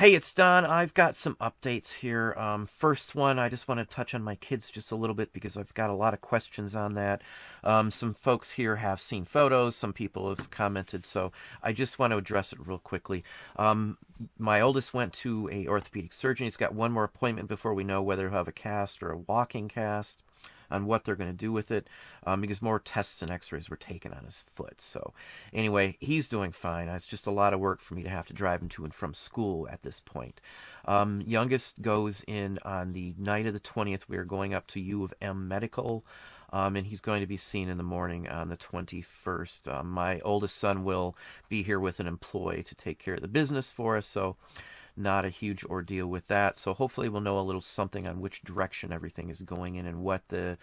Hey, it's Don. I've got some updates here. First one, I just want to touch on my kids just a little bit because I've got a lot of questions on that. Some folks here have seen photos, some people have commented, so I just want to address it real quickly. My oldest went to a orthopedic surgeon. He's got one more appointment before we know whether he'll have a cast or a walking cast, on what they're going to do with it, because more tests and x-rays were taken on his foot. So anyway, he's doing fine. It's just a lot of work for me to have to drive him to and from school at this point. Youngest goes in on the night of the 20th. We are going up to U of M Medical, and he's going to be seen in the morning on the 21st. My oldest son will be here with an employee to take care of the business for us, so not a huge ordeal with that. So hopefully we'll know a little something on which direction everything is going in and what the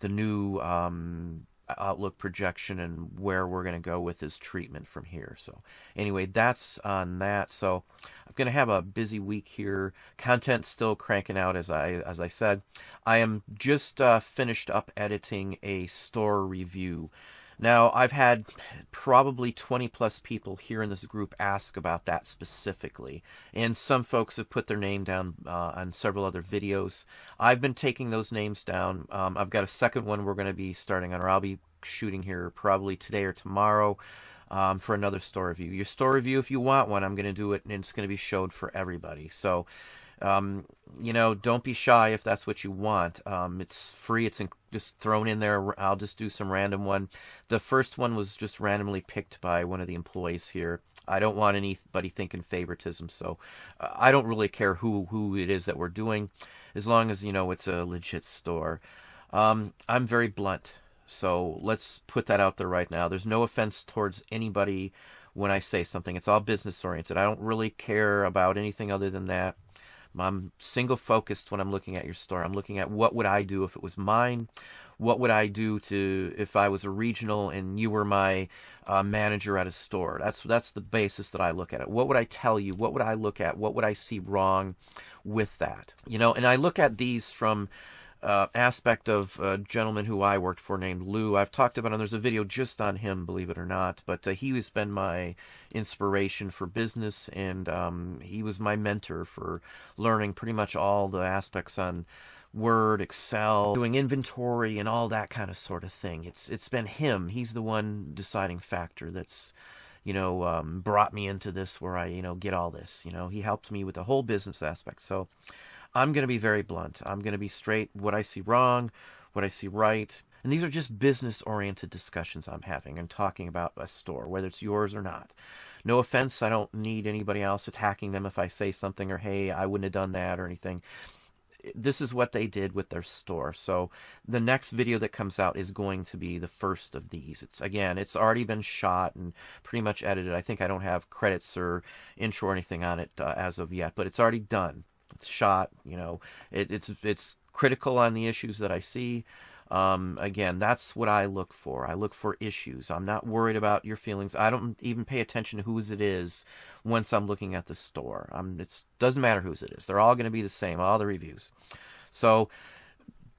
new outlook projection and where we're going to go with his treatment from here. So anyway, that's on that. So I'm going to have a busy week here. Content still cranking out, as I said. I am just finished up editing a store review. Now, I've had probably 20 plus people here in this group ask about that specifically, and some folks have put their name down on several other videos. I've been taking those names down. I've got a second one we're going to be starting on, or I'll be shooting here probably today or tomorrow for another store review. Your store review, if you want one, I'm going to do it, and it's going to be showed for everybody. So don't be shy if that's what you want. It's free. It's just thrown in there. I'll just do some random one. The first one was just randomly picked by one of the employees here. I don't want anybody thinking favoritism, so I don't really care who it is that we're doing, as long as, it's a legit store. I'm very blunt, so let's put that out there right now. There's no offense towards anybody when I say something. It's all business oriented. I don't really care about anything other than that. I'm single focused when I'm looking at your store. I'm looking at what would I do if it was mine? What would I do if I was a regional and you were my manager at a store? That's the basis that I look at it. What would I tell you? What would I look at? What would I see wrong with that? And I look at these from aspect of a gentleman who I worked for named Lou. I've talked about him. There's a video just on him, believe it or not. But he has been my inspiration for business, and he was my mentor for learning pretty much all the aspects on Word, Excel, doing inventory, and all that kind of sort of thing. It's been him. He's the one deciding factor that's brought me into this where I get all this. He helped me with the whole business aspect. So I'm going to be very blunt. I'm going to be straight. What I see wrong, what I see right. And these are just business-oriented discussions I'm having and talking about a store, whether it's yours or not. No offense. I don't need anybody else attacking them if I say something or, hey, I wouldn't have done that or anything. This is what they did with their store. So the next video that comes out is going to be the first of these. It's already been shot and pretty much edited. I think I don't have credits or intro or anything on it as of yet, but it's already done. It's shot, it's critical on the issues that I see. Again, that's what I look for. I look for issues. I'm not worried about your feelings. I don't even pay attention to whose it is once I'm looking at the store. It doesn't matter whose it is. They're all going to be the same, all the reviews. So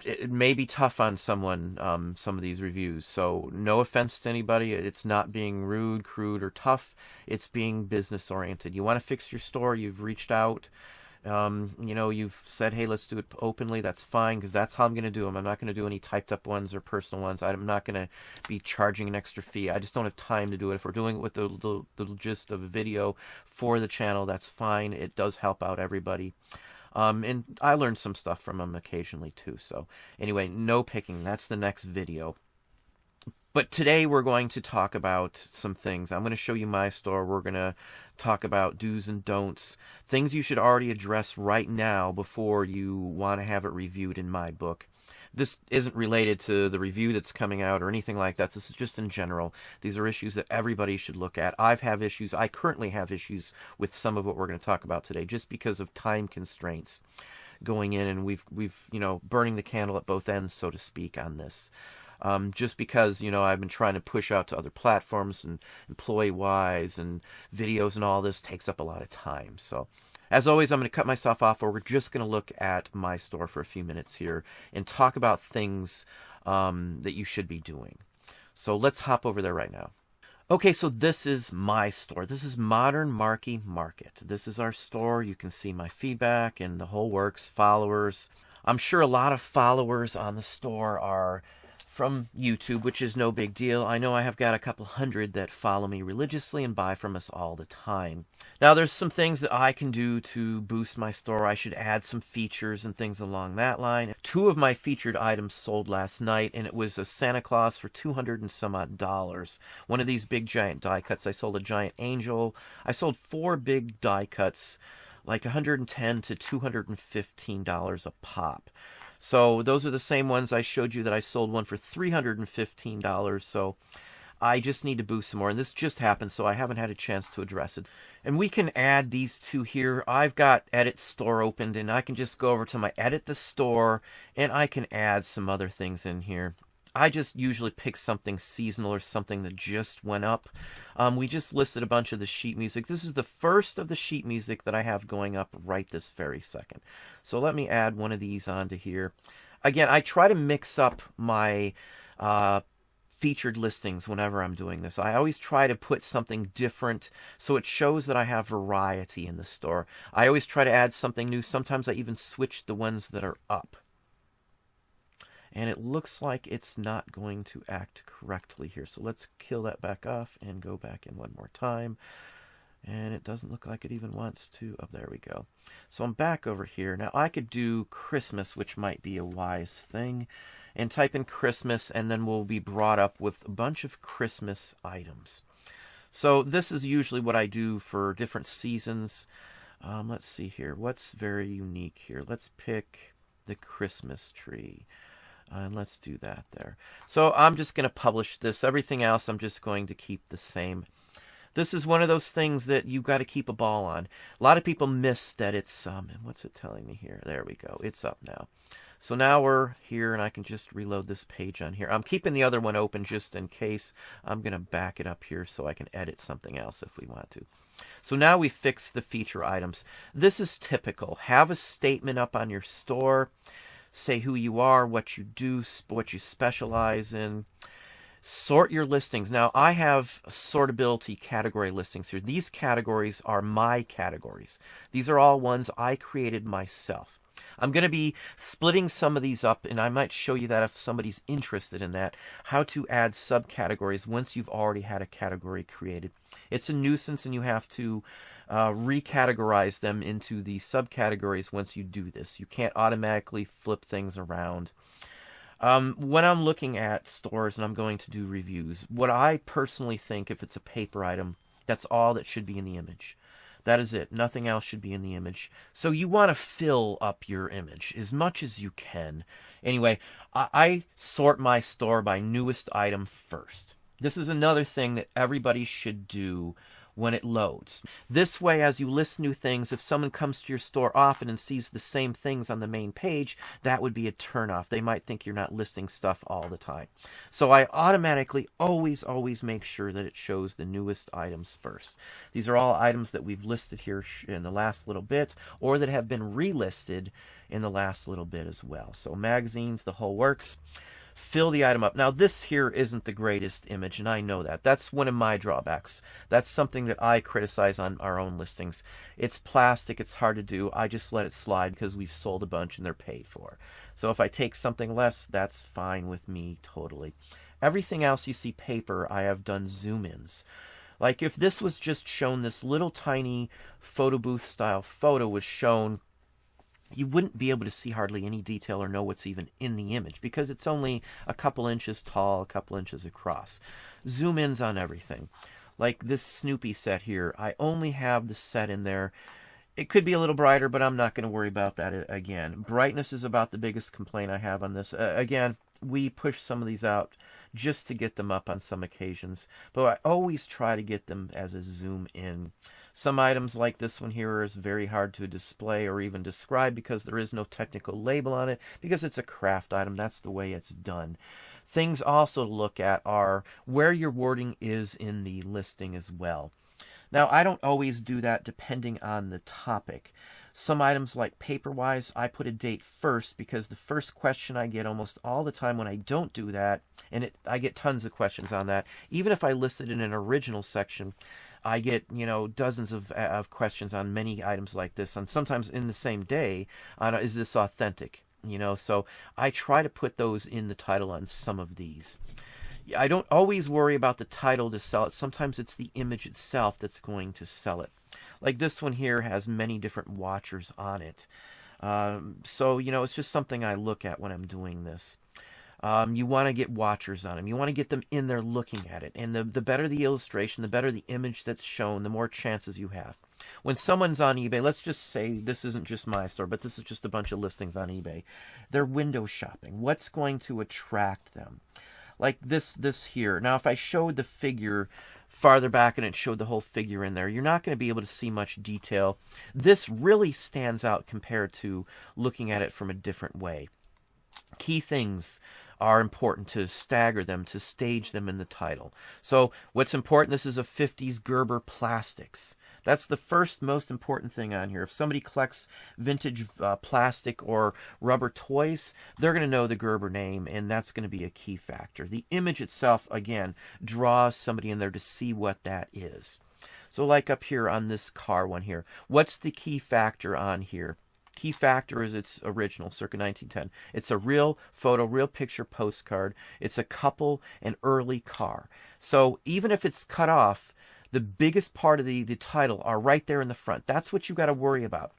it may be tough on someone, some of these reviews. So no offense to anybody. It's not being rude, crude, or tough. It's being business oriented. You want to fix your store. You've reached out. You've said, hey, let's do it openly. That's fine, because that's how I'm going to do them. I'm not going to do any typed up ones or personal ones. I'm not going to be charging an extra fee. I just don't have time to do it. If we're doing it with the gist of a video for the channel, that's fine. It does help out everybody. And I learned some stuff from them occasionally too. So anyway, no picking. That's the next video. But today we're going to talk about some things. I'm going to show you my store. We're going to talk about do's and don'ts, things you should already address right now before you want to have it reviewed in my book. This isn't related to the review that's coming out or anything like that. This is just in general. These are issues that everybody should look at. I currently have issues with some of what we're going to talk about today just because of time constraints going in, and we've burning the candle at both ends, so to speak, on this. Just because, I've been trying to push out to other platforms and employee-wise and videos and all this takes up a lot of time. So, as always, I'm going to cut myself off, or we're just going to look at my store for a few minutes here and talk about things that you should be doing. So let's hop over there right now. Okay, so this is my store. This is Modern Marquee Market. This is our store. You can see my feedback and the whole works, followers. I'm sure a lot of followers on the store are from YouTube, which is no big deal. I know I have got a couple hundred that follow me religiously and buy from us all the time. Now, there's some things that I can do to boost my store. I should add some features and things along that line. 2 of my featured items sold last night, and it was a Santa Claus for $200 and some odd. One of these big giant die cuts. I sold a giant angel. I sold 4 big die cuts, like $110 to $215 a pop. So those are the same ones I showed you that I sold one for $315. So I just need to boost some more. And this just happened, so I haven't had a chance to address it. And we can add these 2 here. I've got Edit Store opened, and I can just go over to my Edit the Store, and I can add some other things in here. I just usually pick something seasonal or something that just went up. We just listed a bunch of the sheet music. This is the first of the sheet music that I have going up right this very second. So let me add one of these onto here. Again, I try to mix up my featured listings whenever I'm doing this. I always try to put something different so it shows that I have variety in the store. I always try to add something new. Sometimes I even switch the ones that are up. And it looks like it's not going to act correctly here. So let's kill that back off and go back in one more time. And it doesn't look like it even wants to. Oh, there we go. So I'm back over here. Now I could do Christmas, which might be a wise thing, and type in Christmas, and then we'll be brought up with a bunch of Christmas items. So this is usually what I do for different seasons. Let's see here. What's very unique here? Let's pick the Christmas tree. And let's do that there. So I'm just going to publish this. Everything else I'm just going to keep the same. This is one of those things that you've got to keep a ball on. A lot of people miss that it's, and what's it telling me here? There we go. It's up now. So now we're here, and I can just reload this page on here. I'm keeping the other one open just in case. I'm going to back it up here so I can edit something else if we want to. So now we fix the feature items. This is typical. Have a statement up on your store. Say who you are, what you do, what you specialize in. Sort your listings. Now, I have sortability category listings here. These categories are my categories. These are all ones I created myself. I'm going to be splitting some of these up, and I might show you that if somebody's interested in that, how to add subcategories once you've already had a category created. It's a nuisance, and you have to recategorize them into the subcategories once you do this. You can't automatically flip things around. When I'm looking at stores and I'm going to do reviews, what I personally think, if it's a paper item, that's all that should be in the image. That is it. Nothing else should be in the image. So you want to fill up your image as much as you can. Anyway, I sort my store by newest item first. This is another thing that everybody should do when it loads. This way, as you list new things, if someone comes to your store often and sees the same things on the main page, that would be a turnoff. They might think you're not listing stuff all the time. So I automatically always make sure that it shows the newest items first. These are all items that we've listed here in the last little bit, or that have been relisted in the last little bit as well. So magazines, the whole works. Fill the item up. Now, this here isn't the greatest image, and I know that. That's one of my drawbacks. That's something that I criticize on our own listings. It's plastic. It's hard to do. I just let it slide because we've sold a bunch and they're paid for. So if I take something less, that's fine with me totally. Everything else you see paper, I have done zoom-ins. Like if this was just shown, this little tiny photo booth style photo was shown, you wouldn't be able to see hardly any detail or know what's even in the image because it's only a couple inches tall, a couple inches across. Zoom ins on everything. Like this Snoopy set here, I only have the set in there. It could be a little brighter, but I'm not going to worry about that again. Brightness is about the biggest complaint I have on this. Again, we push some of these out just to get them up on some occasions, but I always try to get them as a zoom in. Some items like this one here is very hard to display or even describe because there is no technical label on it because it's a craft item. That's the way it's done. Things also to look at are where your wording is in the listing as well. Now, I don't always do that depending on the topic. Some items like Paperwise, I put a date first because the first question I get almost all the time when I don't do that, and I get tons of questions on that. Even if I list it in an original section, I get, dozens of questions on many items like this, and sometimes in the same day on is this authentic? So I try to put those in the title on some of these. I don't always worry about the title to sell it. Sometimes it's the image itself that's going to sell it. Like this one here has many different watchers on it. So, it's just something I look at when I'm doing this. You want to get watchers on them. You want to get them in there looking at it. And the better the illustration, the better the image that's shown, the more chances you have. When someone's on eBay, let's just say this isn't just my store, but this is just a bunch of listings on eBay. They're window shopping. What's going to attract them? Like this here. Now, if I showed the figure farther back and it showed the whole figure in there, you're not going to be able to see much detail. This really stands out compared to looking at it from a different way. Key things are important to stagger them, to stage them in the title. So what's important, this is a 50s Gerber Plastics. That's the first most important thing on here. If somebody collects vintage plastic or rubber toys, they're going to know the Gerber name, and that's going to be a key factor. The image itself, again, draws somebody in there to see what that is. So like up here on this car one here, what's the key factor on here? Key factor is its original, circa 1910. It's a real photo, real picture postcard. It's a couple, an early car. So even if it's cut off, the biggest part of the title are right there in the front. That's what you got to worry about.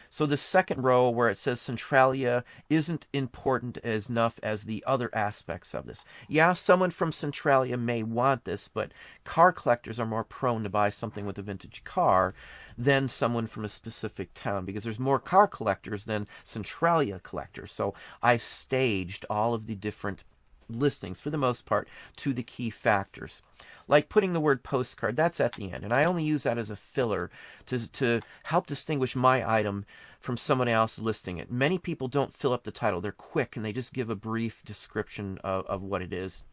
So the second row where it says Centralia isn't important as enough as the other aspects of this. Yeah, someone from Centralia may want this, but car collectors are more prone to buy something with a vintage car than someone from a specific town, because there's more car collectors than Centralia collectors. So I've staged all of the different listings, for the most part, to the key factors. Like putting the word postcard, that's at the end. And I only use that as a filler to help distinguish my item from someone else listing it. Many people don't fill up the title. They're quick and they just give a brief description of what it is.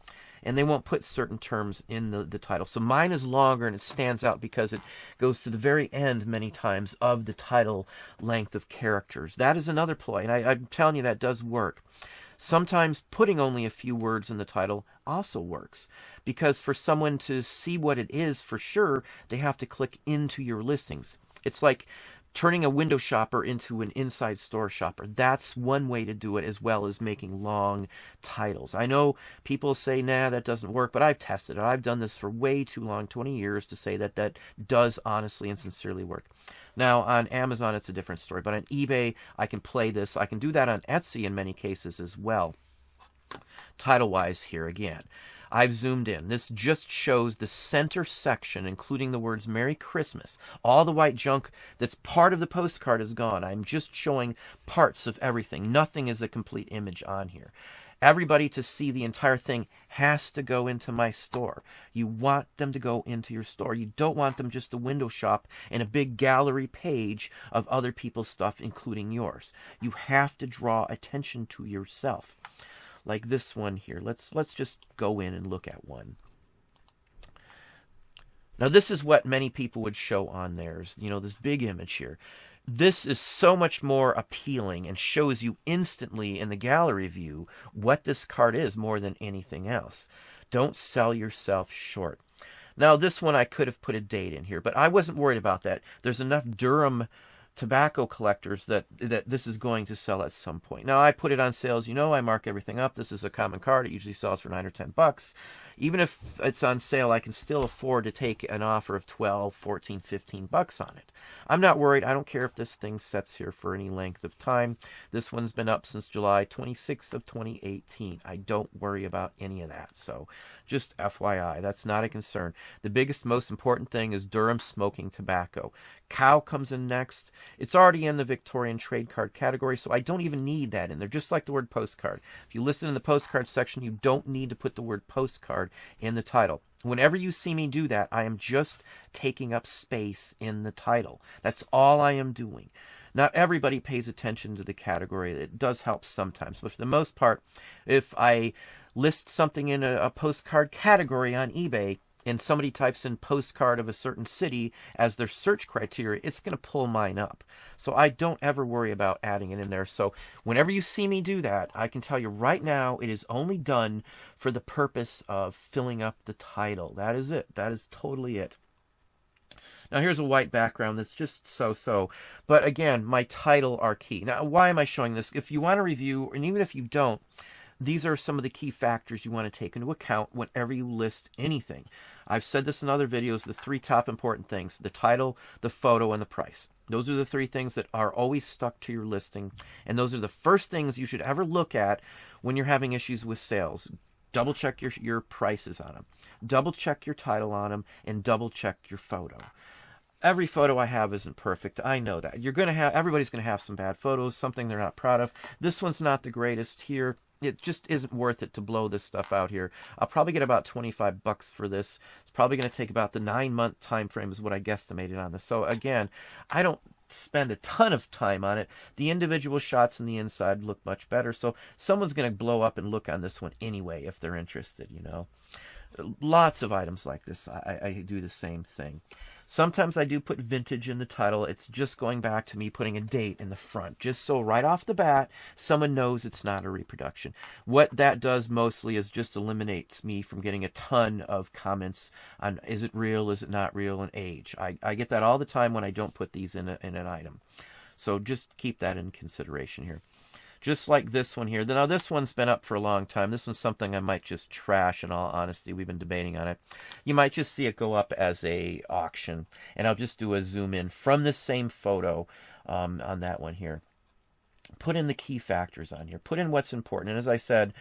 And they won't put certain terms in the title. So mine is longer and it stands out because it goes to the very end many times of the title length of characters. That is another ploy, and I'm telling you that does work. Sometimes putting only a few words in the title also works, because for someone to see what it is for sure, they have to click into your listings. It's like turning a window shopper into an inside store shopper. That's one way to do it, as well as making long titles. I know people say, nah, that doesn't work, but I've tested it. I've done this for way too long, 20 years, to say that that does honestly and sincerely work. Now, on Amazon, it's a different story, but on eBay, I can play this. I can do that on Etsy in many cases as well. Title-wise here again, I've zoomed in. This just shows the center section, including the words Merry Christmas. All the white junk that's part of the postcard is gone. I'm just showing parts of everything. Nothing is a complete image on here. Everybody to see the entire thing has to go into my store. You want them to go into your store. You don't want them just to window shop in a big gallery page of other people's stuff, including yours. You have to draw attention to yourself. Like this one here. Let's just go in and look at one. Now this is what many people would show on theirs. This big image here. This is so much more appealing and shows you instantly in the gallery view what this card is more than anything else. Don't sell yourself short. Now, this one I could have put a date in here, but I wasn't worried about that. There's enough Durham tobacco collectors that this is going to sell at some point. Now, I put it on sales. I mark everything up. This is a common card. It usually sells for $9 or $10. Even if it's on sale, I can still afford to take an offer of $12, $14, $15 on it. I'm not worried. I don't care if this thing sits here for any length of time. This one's been up since July 26th of 2018. I don't worry about any of that. So just FYI, that's not a concern. The biggest, most important thing is Durham smoking tobacco. Cow comes in next. It's already in the Victorian trade card category, so I don't even need that in there, just like the word postcard. If you list it in the postcard section, you don't need to put the word postcard in the title. Whenever you see me do that, I am just taking up space in the title. That's all I am doing. Not everybody pays attention to the category. It does help sometimes, but for the most part, if I list something in a postcard category on eBay, and somebody types in postcard of a certain city as their search criteria, it's going to pull mine up. So I don't ever worry about adding it in there. So whenever you see me do that, I can tell you right now, it is only done for the purpose of filling up the title. That is it. That is totally it. Now here's a white background that's just so-so. But again, my title are key. Now, why am I showing this? If you want to review, and even if you don't, these are some of the key factors you want to take into account whenever you list anything. I've said this in other videos, the 3 top important things: the title, the photo, and the price. Those are the 3 things that are always stuck to your listing. And those are the first things you should ever look at when you're having issues with sales. Double check your prices on them. Double check your title on them, and double check your photo. Every photo I have isn't perfect. I know that. Everybody's going to have some bad photos, something they're not proud of. This one's not the greatest here. It just isn't worth it to blow this stuff out here. I'll probably get about $25 for this. It's probably going to take about the 9-month time frame is what I guesstimated on this. So again, I don't spend a ton of time on it. The individual shots on the inside look much better. So someone's going to blow up and look on this one anyway if they're interested, you know. Lots of items like this, I do the same thing. Sometimes I do put vintage in the title. It's just going back to me putting a date in the front, just so right off the bat, someone knows it's not a reproduction. What that does mostly is just eliminates me from getting a ton of comments on is it real, is it not real, and age. I get that all the time when I don't put these in an item. So just keep that in consideration here. Just like this one here. Now, this one's been up for a long time. This one's something I might just trash, in all honesty. We've been debating on it. You might just see it go up as a auction. And I'll just do a zoom in from the same photo on that one here. Put in the key factors on here. Put in what's important. And as I said,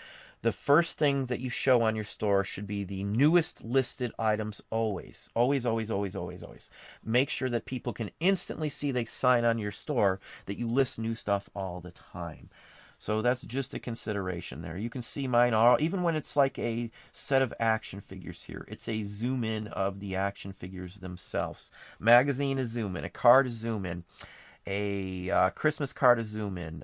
the first thing that you show on your store should be the newest listed items always. Always, always, always, always, always. Make sure that people can instantly see they sign on your store that you list new stuff all the time. So that's just a consideration there. You can see mine are, even when it's like a set of action figures here, it's a zoom in of the action figures themselves. Magazine is zoom in, a card is zoom in, a Christmas card is zoom in,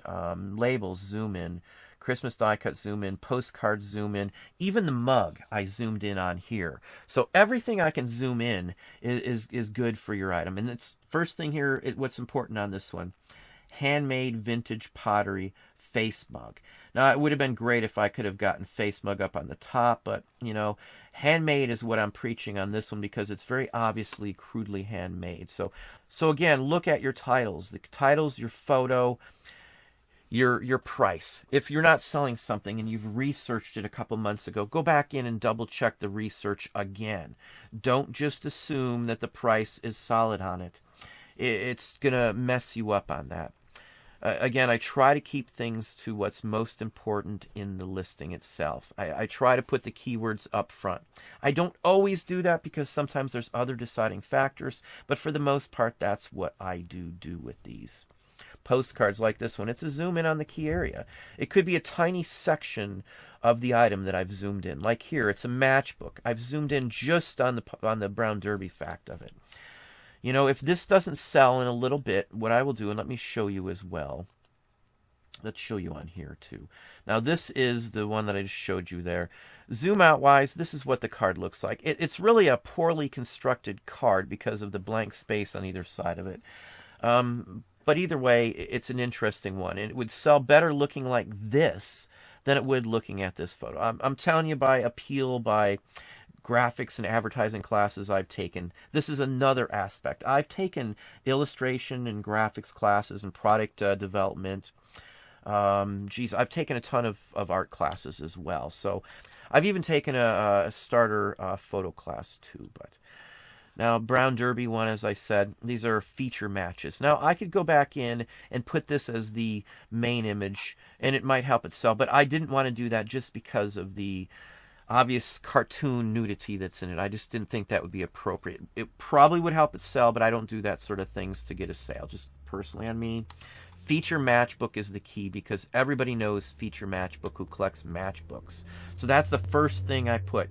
labels zoom in, Christmas die cut zoom in, postcards zoom in, even the mug I zoomed in on here. So everything I can zoom in is good for your item. And it's first thing here, what's important on this one, handmade vintage pottery face mug. Now, it would have been great if I could have gotten face mug up on the top, but, you know, handmade is what I'm preaching on this one because it's very obviously crudely handmade. So again, look at your titles. The titles, your photo, your price. If you're not selling something and you've researched it a couple months ago, go back in and double check the research again. Don't just assume that the price is solid on it. It's going to mess you up on that. Again, I try to keep things to what's most important in the listing itself. I try to put the keywords up front. I don't always do that because sometimes there's other deciding factors, but for the most part, that's what I do with these. Postcards like this one, it's a zoom in on the key area. It could be a tiny section of the item that I've zoomed in. Like here, it's a matchbook. I've zoomed in just on the Brown Derby fact of it. You know, if this doesn't sell in a little bit, what I will do, and let me show you as well. Let's show you on here too. Now this is the one that I just showed you there. Zoom out wise, this is what the card looks like. It's really a poorly constructed card because of the blank space on either side of it. But either way, it's an interesting one. And it would sell better looking like this than it would looking at this photo. I'm telling you by appeal, by graphics and advertising classes I've taken. This is another aspect. I've taken illustration and graphics classes and product development. I've taken a ton of art classes as well. So I've even taken a starter photo class too. But now Brown Derby one, as I said, these are feature matches. Now I could go back in and put this as the main image and it might help it sell, but I didn't want to do that just because of the obvious cartoon nudity that's in it. I just didn't think that would be appropriate. It probably would help it sell, but I don't do that sort of things to get a sale, just personally on me. Feature matchbook is the key because everybody knows feature matchbook who collects matchbooks. So that's the first thing I put.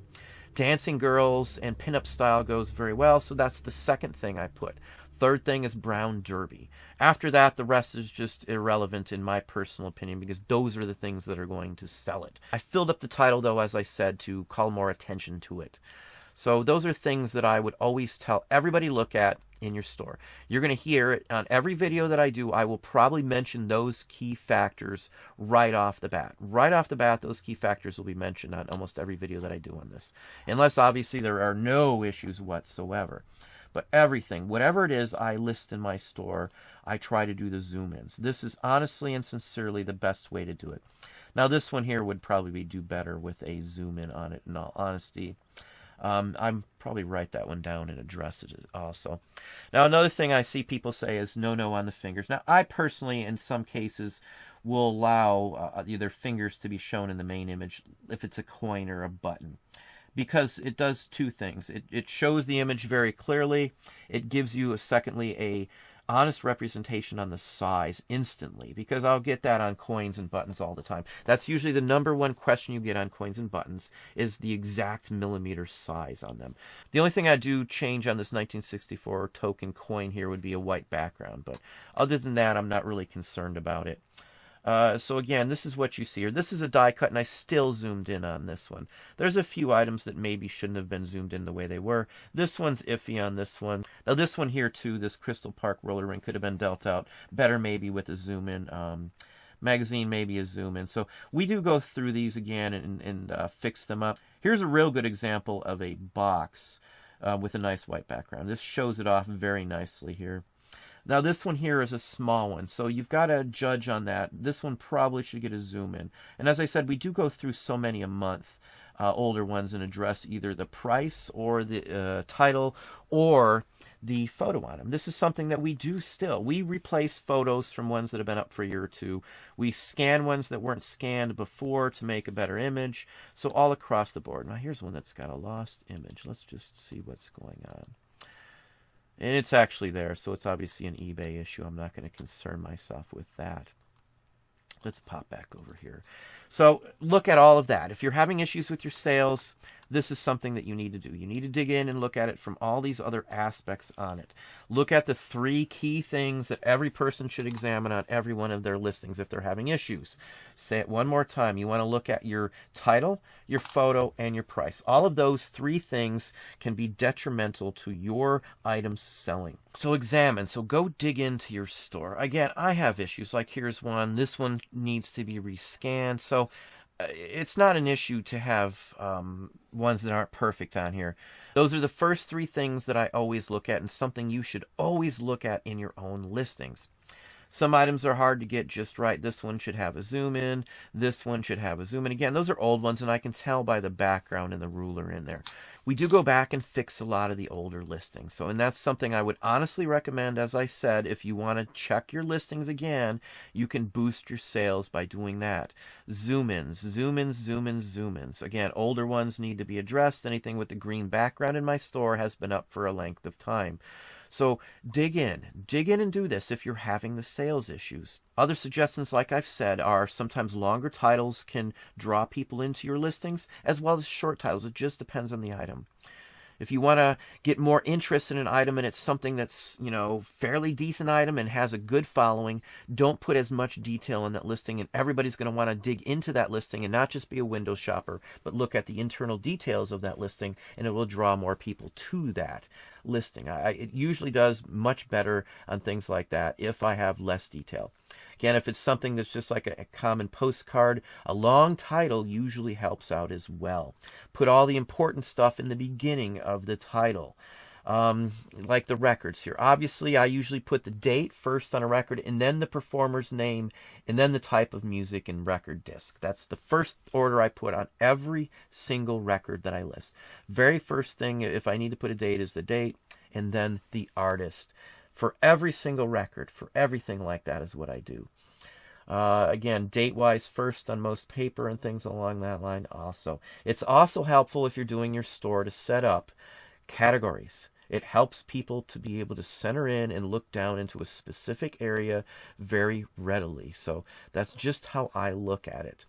Dancing girls and pinup style goes very well, so that's the second thing I put. Third thing is Brown Derby. After that, the rest is just irrelevant in my personal opinion because those are the things that are going to sell it. I filled up the title, though, as I said, to call more attention to it. So those are things that I would always tell everybody look at in your store. You're going to hear it on every video that I do. I will probably mention those key factors right off the bat. Right off the bat, those key factors will be mentioned on almost every video that I do on this. Unless obviously there are no issues whatsoever. But everything, whatever it is I list in my store, I try to do the zoom ins. This is honestly and sincerely the best way to do it. Now this one here would probably do better with a zoom in on it, in all honesty. I'm probably write that one down and address it also. Now another thing I see people say is no on the fingers. Now I personally in some cases will allow either fingers to be shown in the main image if it's a coin or a button, because it does two things. It shows the image very clearly. It gives you secondly a honest representation on the size instantly, because I'll get that on coins and buttons all the time. That's usually the number one question you get on coins and buttons, is the exact millimeter size on them. The only thing I do change on this 1964 token coin here would be a white background, but other than that I'm not really concerned about it. So again, this is what you see here. This is a die cut, and I still zoomed in on this one. There's a few items that maybe shouldn't have been zoomed in the way they were. This one's iffy on this one. Now this one here too, this Crystal Park roller ring could have been dealt out better maybe with a zoom in. Magazine maybe a zoom in. So we do go through these again and fix them up. Here's a real good example of a box with a nice white background. This shows it off very nicely here. Now this one here is a small one, so you've got to judge on that. This one probably should get a zoom in. And as I said, we do go through so many a month, older ones, and address either the price or the title or the photo on them. This is something that we do still. We replace photos from ones that have been up for a year or two. We scan ones that weren't scanned before to make a better image. So all across the board. Now here's one that's got a lost image. Let's just see what's going on. And it's actually there, so it's obviously an eBay issue. I'm not going to concern myself with that. Let's pop back over here. So look at all of that. If you're having issues with your sales, this is something that you need to do. You need to dig in and look at it from all these other aspects on it. Look at the 3 key things that every person should examine on every one of their listings if they're having issues. Say it one more time. You want to look at your title, your photo, and your price. All of those 3 things can be detrimental to your items selling. So examine. So go dig into your store. Again, I have issues. Like here's one. This one needs to be rescanned. So it's not an issue to have ones that aren't perfect on here. Those are the first 3 things that I always look at, and something you should always look at in your own listings. Some items are hard to get just right. This one should have a zoom in. This one should have a zoom in. Again, those are old ones, and I can tell by the background and the ruler in there. We do go back and fix a lot of the older listings. So, and that's something I would honestly recommend. As I said, if you want to check your listings again, you can boost your sales by doing that. Zoom ins, zoom ins, zoom ins, zoom ins. Again, older ones need to be addressed. Anything with the green background in my store has been up for a length of time. So dig in and do this if you're having the sales issues. Other suggestions, like I've said, are sometimes longer titles can draw people into your listings, as well as short titles. It just depends on the item. If you want to get more interest in an item and it's something that's, fairly decent item and has a good following, don't put as much detail in that listing, and everybody's going to want to dig into that listing and not just be a window shopper, but look at the internal details of that listing, and it will draw more people to that listing. It usually does much better on things like that if I have less detail. Again, if it's something that's just like a common postcard, a long title usually helps out as well. Put all the important stuff in the beginning of the title, like the records here. Obviously, I usually put the date first on a record, and then the performer's name, and then the type of music and record disc. That's the first order I put on every single record that I list. Very first thing, if I need to put a date, is the date, and then the artist. For every single record, for everything like that is what I do. Again, date-wise first on most paper and things along that line also. It's also helpful if you're doing your store to set up categories. It helps people to be able to center in and look down into a specific area very readily. So that's just how I look at it.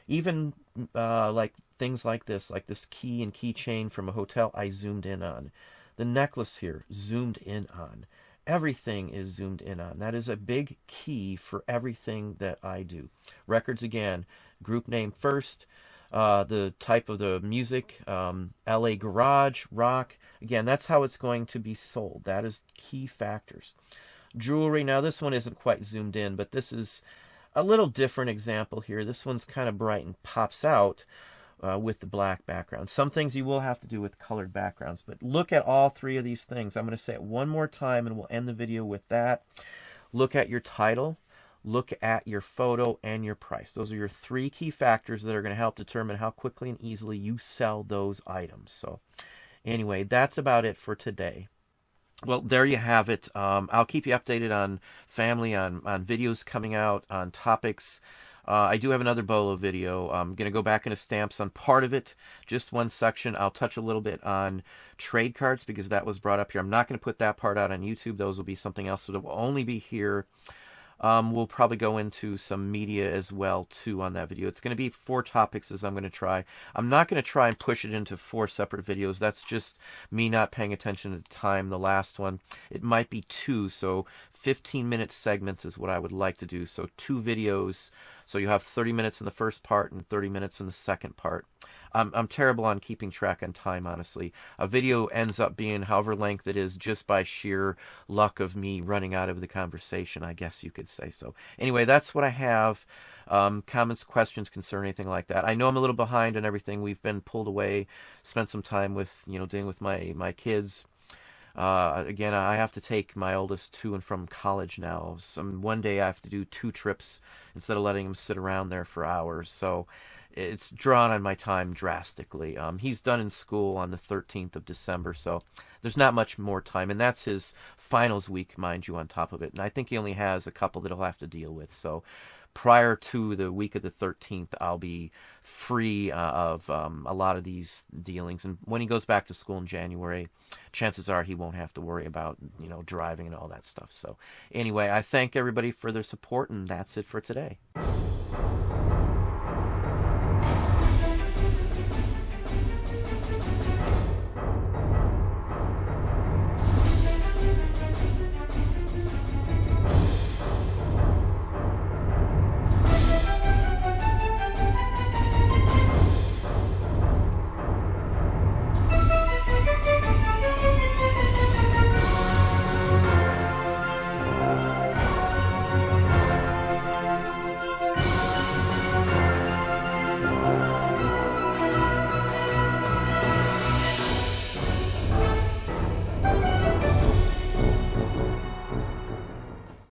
Even like things like this key and keychain from a hotel, I zoomed in on. The necklace here, zoomed in on. Everything is zoomed in on. That is a big key for everything that I do. Records, again, group name first, the type of the music, LA garage, rock. Again, that's how it's going to be sold. That is key factors. Jewelry, now this one isn't quite zoomed in, but this is a little different example here. This one's kind of bright and pops out with the black background. Some things you will have to do with colored backgrounds, but look at all three of these things. I'm going to say it one more time and we'll end the video with that. Look at your title, look at your photo, and your price. Those are your three key factors that are going to help determine how quickly and easily you sell those items. So anyway, that's about it for today. Well, there you have it. I'll keep you updated on family, on videos coming out, on topics. I do have another Bolo video. I'm going to go back into stamps on part of it, just one section. I'll touch a little bit on trade cards because that was brought up here. I'm not going to put that part out on YouTube. Those will be something else, so it will only be here. We'll probably go into some media as well, too, on that video. It's going to be 4 topics as I'm going to try. I'm not going to try and push it into 4 separate videos. That's just me not paying attention to the time. The last one, it might be 2, so 15-minute segments is what I would like to do. So 2 videos, so you have 30 minutes in the first part and 30 minutes in the second part. I'm terrible on keeping track on time, honestly. A video ends up being however length it is just by sheer luck of me running out of the conversation, I guess you could say. So anyway, that's what I have. Comments, questions, concern, anything like that. I know I'm a little behind on everything. We've been pulled away, spent some time with, dealing with my kids. Again, I have to take my oldest to and from college now. One day I have to do 2 trips instead of letting him sit around there for hours. So it's drawn on my time drastically. He's done in school on the 13th of December, so there's not much more time. And that's his finals week, mind you, on top of it. And I think he only has a couple that he'll have to deal with. So prior to the week of the 13th, I'll be free of a lot of these dealings. And when he goes back to school in January, chances are he won't have to worry about, driving and all that stuff. So anyway, I thank everybody for their support, and that's it for today.